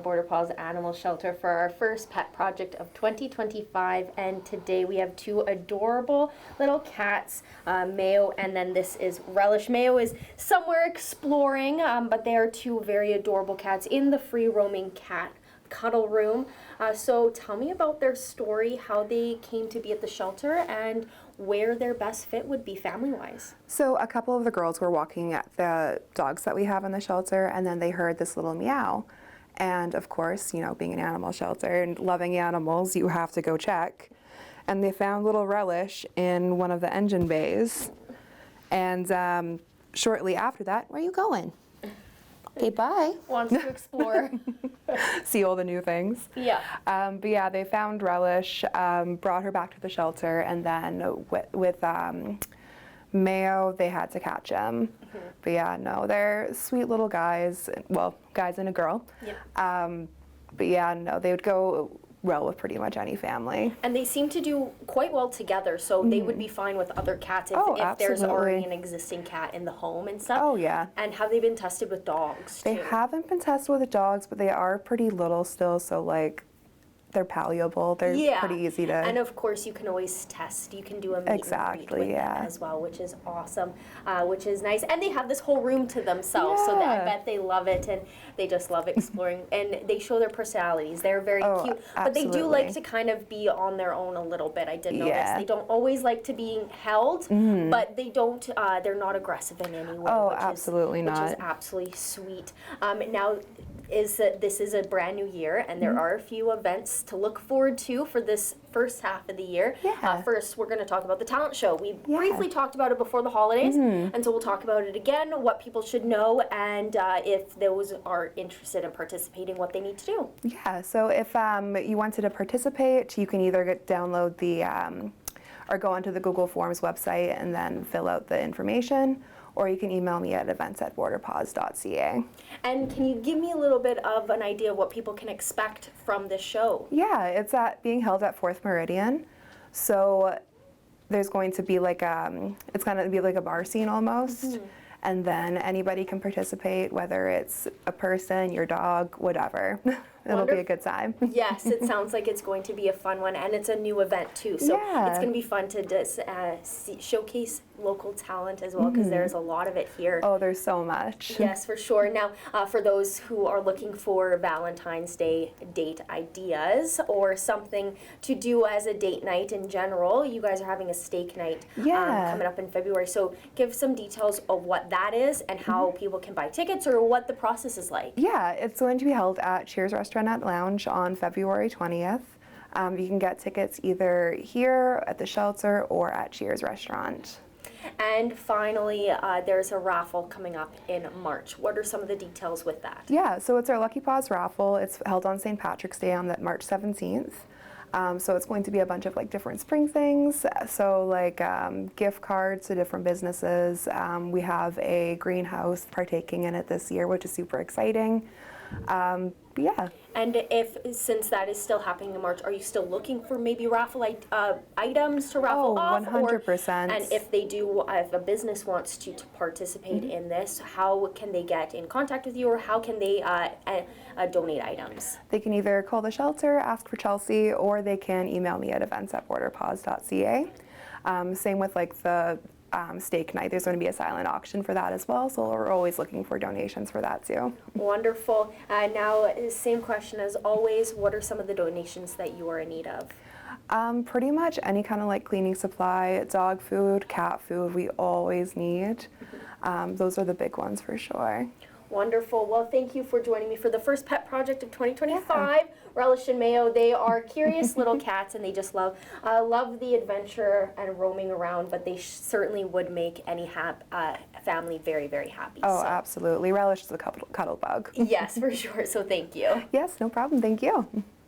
Border Paws Animal Shelter for our first pet project of 2025, and today we have two adorable little cats, Mayo, and then this is Relish. Mayo is somewhere exploring, but they are two very adorable cats in the free roaming cat cuddle room. So tell me about their story, how they came to be at the shelter, and where their best fit would be family-wise. So a couple of the girls were walking at the dogs that we have in the shelter, and then they heard this little meow. And of course, you know, being an animal shelter and loving animals, you have to go check. And they found little Relish in one of the engine bays. And shortly after that, where are you going? Okay, bye. Wants to explore. See all the new things. Yeah. But yeah, they found Relish, brought her back to the shelter, and then with Mayo, they had to catch him. Mm-hmm. But yeah, no, they're sweet little guys. Well, guys and a girl. Yeah. But yeah, no, they would go well with pretty much any family. And they seem to do quite well together, so they would be fine with other cats if there's already an existing cat in the home and stuff. Oh, yeah. And have they been tested with dogs, too? They haven't been tested with the dogs, but they are pretty little still, so like they're malleable. They're pretty easy to... And of course, you can always test. You can do a meet and greet with them as well, which is awesome, which is nice. And they have this whole room to themselves, so I bet they love it, and they just love exploring. And they show their personalities. They're very cute, but they do like to kind of be on their own a little bit. I did notice. They don't always like to be held, but they don't. They're not aggressive in any way. Oh, absolutely not. Which is absolutely sweet. Now, this is a brand new year, and there are a few events to look forward to for this first half of the year. First, we're going to talk about the talent show. We briefly talked about it before the holidays, and so we'll talk about it again, what people should know, and if those are interested in participating, what they need to do. Yeah, so if you wanted to participate, you can either download the, or go onto the Google Forms website and then fill out the information, or you can email me at events@borderpaws.ca. And can you give me a little bit of an idea of what people can expect from this show? Yeah, it's being held at 4th Meridian. So there's going to be like, it's going to be like a bar scene almost. And then anybody can participate, whether it's a person, your dog, whatever. It'll be a good time. Yes, it sounds like it's going to be a fun one, and it's a new event too, so it's going to be fun to just showcase local talent as well, because there's a lot of it here. Oh, there's so much. Yes, for sure. Now, for those who are looking for Valentine's Day date ideas or something to do as a date night in general, you guys are having a steak night coming up in February, so give some details of what that is and how people can buy tickets, or what the process is like. Yeah, it's going to be held at Cheers Restaurant at Lounge on February 20th. You can get tickets either here at the shelter or at Cheers Restaurant. And finally, there's a raffle coming up in March. What are some of the details with that? Yeah, so it's our Lucky Paws raffle. It's held on St. Patrick's Day on that March 17th. So it's going to be a bunch of like different spring things. So like gift cards to different businesses. We have a greenhouse partaking in it this year, which is super exciting. Yeah. And since that is still happening in March, are you still looking for maybe raffle items to raffle off? 100%. And if they do, if a business wants to participate in this, how can they get in contact with you, or how can they donate items? They can either call the shelter, ask for Chelsea, or they can email me at events@borderpaws.ca. Same with like the steak night. There's going to be a silent auction for that as well, so we're always looking for donations for that too. Wonderful. Now, same question as always, what are some of the donations that you are in need of? Pretty much any kind of like cleaning supply, dog food, cat food, we always need. Those are the big ones for sure. Wonderful. Well, thank you for joining me for the first pet project of 2025. Relish and Mayo, they are curious little cats, and they just love the adventure and roaming around, but they certainly would make any family very, very happy. Oh, absolutely. Relish is a cuddle bug. Yes, for sure. So thank you. Yes, no problem. Thank you.